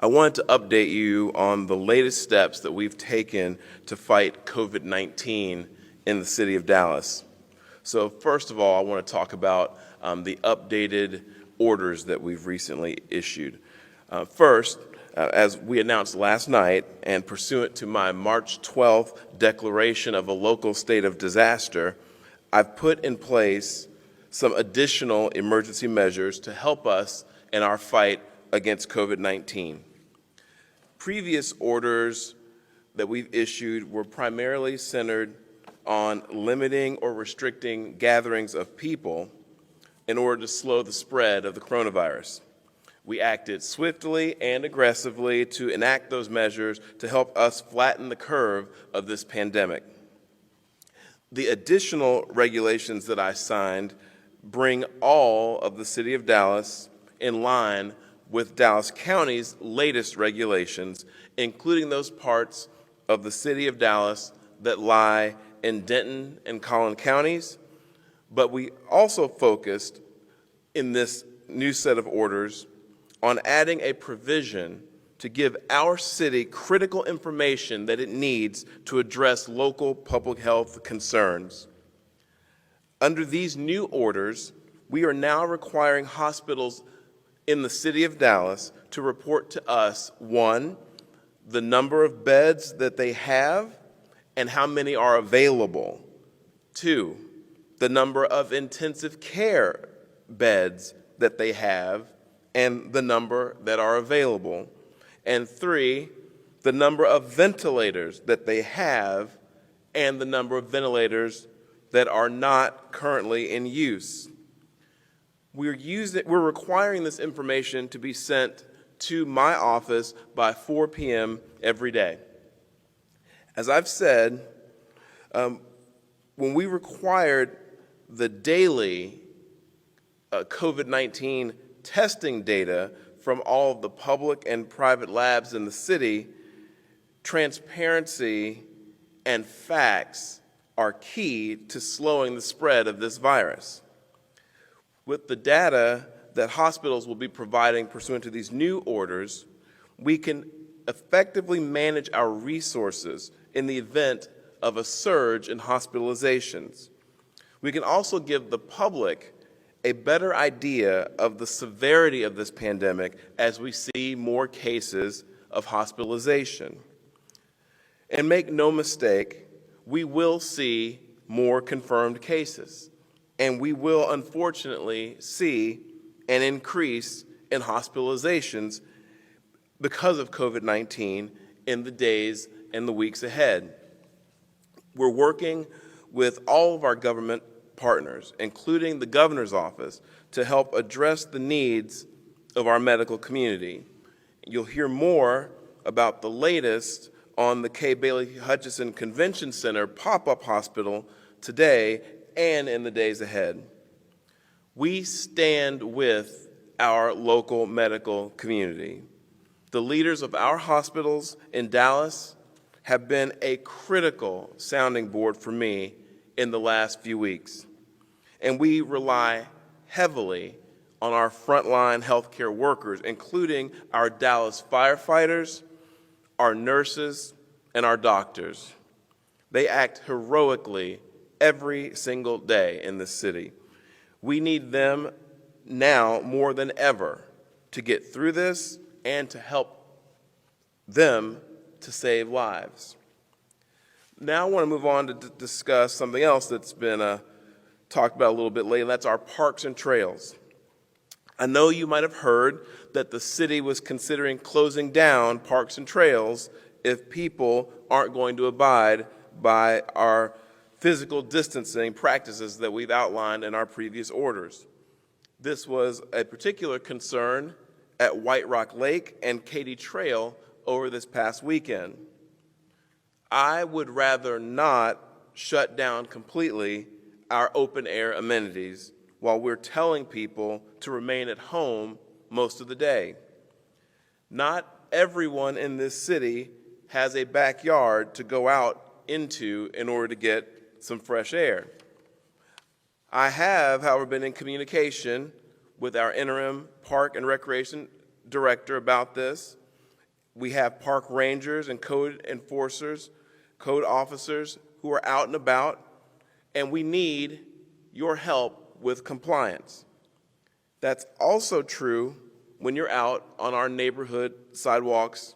I wanted to update you on the latest steps that we've taken to fight COVID-19 in the city of Dallas. So first of all, I want to talk about the updated orders that we've recently issued. First, as we announced last night, and pursuant to my March 12th declaration of a local state of disaster, I've put in place some additional emergency measures to help us in our fight against COVID-19. Previous orders that we've issued were primarily centered on limiting or restricting gatherings of people in order to slow the spread of the coronavirus. We acted swiftly and aggressively to enact those measures to help us flatten the curve of this pandemic. The additional regulations that I signed bring all of the city of Dallas in line with Dallas County's latest regulations, including those parts of the city of Dallas that lie in Denton and Collin counties. But we also focused in this new set of orders on adding a provision to give our city critical information that it needs to address local public health concerns. Under these new orders, we are now requiring hospitals in the city of Dallas to report to us, 1, the number of beds that they have and how many are available. 2, the number of intensive care beds that they have and the number that are available. And 3, the number of ventilators that they have and the number of ventilators that are not currently in use. We're requiring this information to be sent to my office by 4 p.m. every day. As I've said, when we required the daily COVID-19 testing data from all of the public and private labs in the city, transparency and facts are key to slowing the spread of this virus. With the data that hospitals will be providing pursuant to these new orders, we can effectively manage our resources in the event of a surge in hospitalizations. We can also give the public a better idea of the severity of this pandemic as we see more cases of hospitalization. And make no mistake, we will see more confirmed cases, and we will unfortunately see an increase in hospitalizations because of COVID-19 in the days and the weeks ahead. We're working with all of our government partners, including the governor's office, to help address the needs of our medical community. You'll hear more about the latest on the K. Bailey Hutchison Convention Center pop-up hospital today and in the days ahead. We stand with our local medical community. The leaders of our hospitals in Dallas have been a critical sounding board for me in the last few weeks. And we rely heavily on our frontline healthcare workers, including our Dallas firefighters, our nurses, and our doctors. They act heroically every single day in this city. We need them now more than ever to get through this and to help them to save lives. Now I want to move on to discuss something else that's been talked about a little bit lately, and that's our parks and trails. I know you might have heard that the city was considering closing down parks and trails if people aren't going to abide by our physical distancing practices that we've outlined in our previous orders. This was a particular concern at White Rock Lake and Katy Trail over this past weekend. I would rather not shut down completely our open air amenities while we're telling people to remain at home most of the day. Not everyone in this city has a backyard to go out into in order to get some fresh air. I have, however, been in communication with our interim park and recreation director about this, We have park rangers and code enforcers, code officers who are out and about, and we need your help with compliance. That's also true when you're out on our neighborhood sidewalks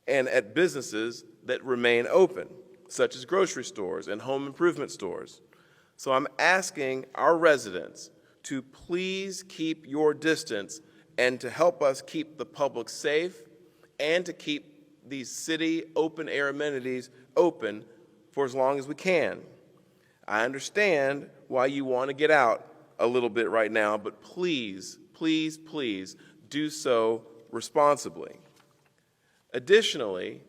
and at businesses that remain open, such as grocery stores and home improvement stores. So I'm asking our residents to please keep your distance and to help us keep the public safe and to keep these city open air amenities open for as long as we can. I understand why you want to get out a little bit right now, but please, please, please do so responsibly. Additionally,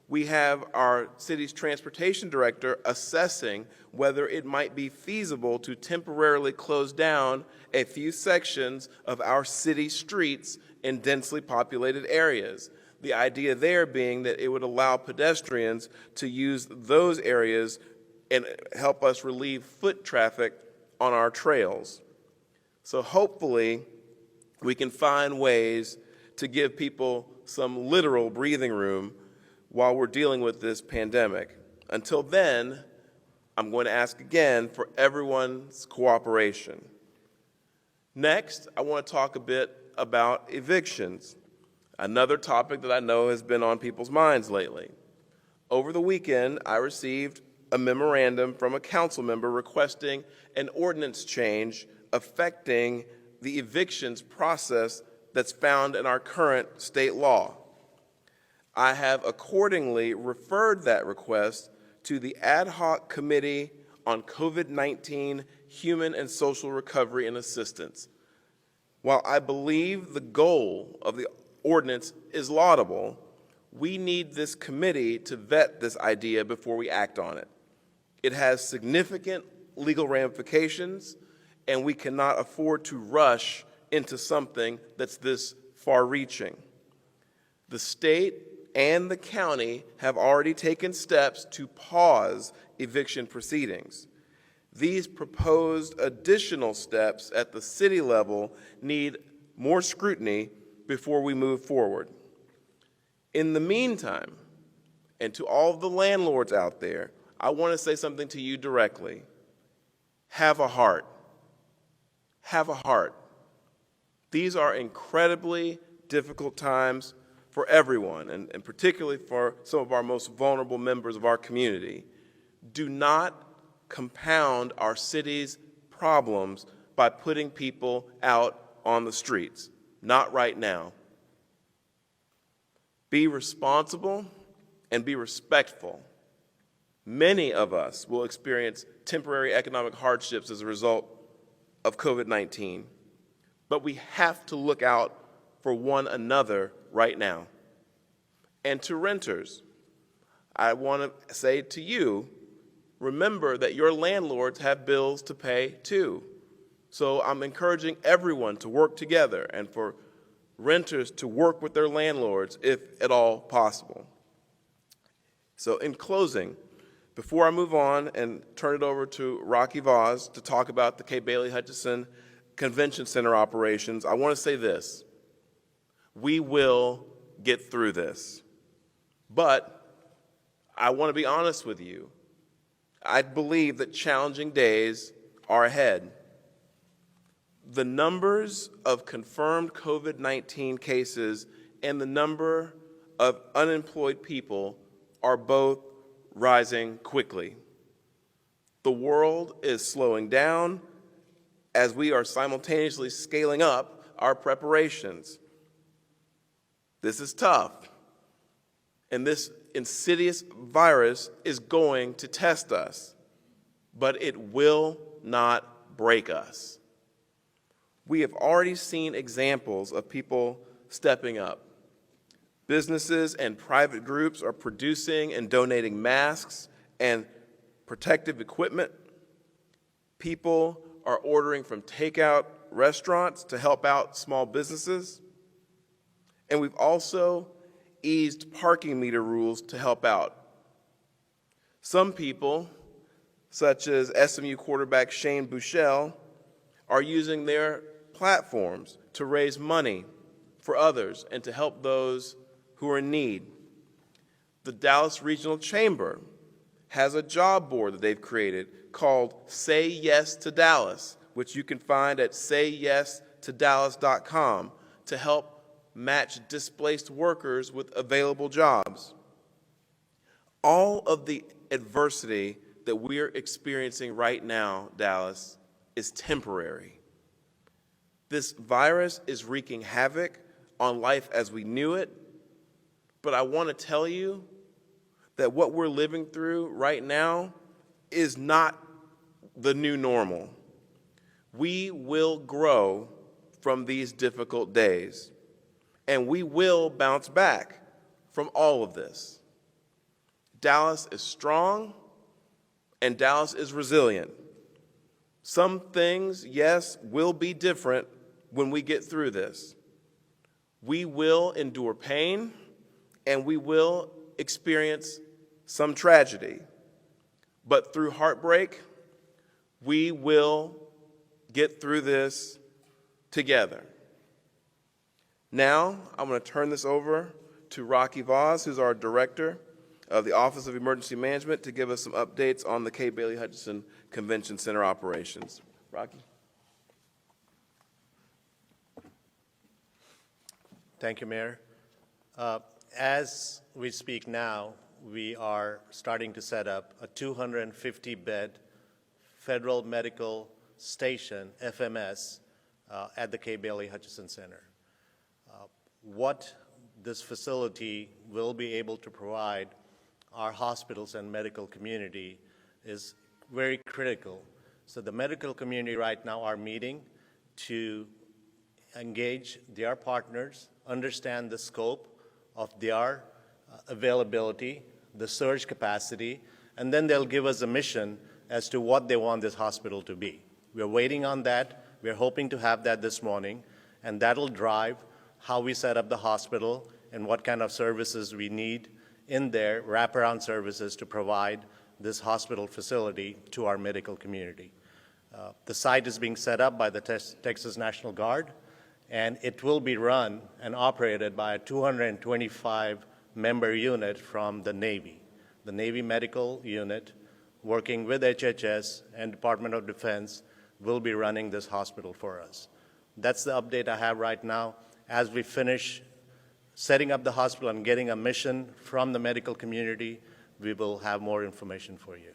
we have our city's transportation director assessing whether it might be feasible to temporarily close down a few sections of our city streets in densely populated areas. The idea there being that it would allow pedestrians to use those areas and help us relieve foot traffic on our trails. So hopefully we can find ways to give people some literal breathing room while we're dealing with this pandemic. Until then, I'm going to ask again for everyone's cooperation. Next, I want to talk a bit about evictions, another topic that I know has been on people's minds lately. Over the weekend, I received a memorandum from a council member requesting an ordinance change affecting the evictions process that's found in our current state law. I have accordingly referred that request to the Ad Hoc Committee on COVID-19 Human and Social Recovery and Assistance. While I believe the goal of the ordinance is laudable, we need this committee to vet this idea before we act on it. It has significant legal ramifications, and we cannot afford to rush into something that's this far-reaching. The state and the county have already taken steps to pause eviction proceedings. These proposed additional steps at the city level need more scrutiny before we move forward. In the meantime, and to all of the landlords out there, I want to say something to you directly. Have a heart. Have a heart. These are incredibly difficult times for everyone, and particularly for some of our most vulnerable members of our community. Do not compound our city's problems by putting people out on the streets. Not right now. Be responsible and be respectful. Many of us will experience temporary economic hardships as a result of COVID-19, but we have to look out for one another right now. And to renters, I want to say to you, remember that your landlords have bills to pay too. So I'm encouraging everyone to work together and for renters to work with their landlords if at all possible. So in closing, before I move on and turn it over to Rocky Vaz to talk about the Kay Bailey Hutchison Convention Center operations, I want to say this. We will get through this. But I want to be honest with you. I believe that challenging days are ahead. The numbers of confirmed COVID-19 cases and the number of unemployed people are both rising quickly. The world is slowing down as we are simultaneously scaling up our preparations. This is tough, and this insidious virus is going to test us, but it will not break us. We have already seen examples of people stepping up. Businesses and private groups are producing and donating masks and protective equipment. People are ordering from takeout restaurants to help out small businesses. And we've also eased parking meter rules to help out. Some people, such as SMU quarterback Shane Buechele, are using their platforms to raise money for others and to help those who who are in need. The Dallas Regional Chamber has a job board that they've created called Say Yes to Dallas, which you can find at sayyestodallas.com to help match displaced workers with available jobs. All of the adversity that we're experiencing right now, Dallas, is temporary. This virus is wreaking havoc on life as we knew it, but I want to tell you that what we're living through right now is not the new normal. We will grow from these difficult days, and we will bounce back from all of this. Dallas is strong, and Dallas is resilient. Some things, yes, will be different when we get through this. We will endure pain, and we will experience some tragedy. But through heartbreak, we will get through this together. Now, I'm going to turn this over to Rocky Voss, who's our director of the Office of Emergency Management, to give us some updates on the K. Bailey Hutchison Convention Center operations. Rocky. Thank you, Mayor. As we speak now, we are starting to set up a 250-bed Federal Medical Station, FMS, at the K. Bailey Hutchison Center. What this facility will be able to provide our hospitals and medical community is very critical. So the medical community right now are meeting to engage their partners, understand the scope of their availability, the surge capacity, and then they'll give us a mission as to what they want this hospital to be. We're waiting on that. We're hoping to have that this morning, and that'll drive how we set up the hospital and what kind of services we need in there, wraparound services to provide this hospital facility to our medical community. The site is being set up by the Texas National Guard, and it will be run and operated by a 225-member unit from the Navy. The Navy Medical Unit, working with HHS and Department of Defense, will be running this hospital for us. That's the update I have right now. As we finish setting up the hospital and getting a mission from the medical community, we will have more information for you.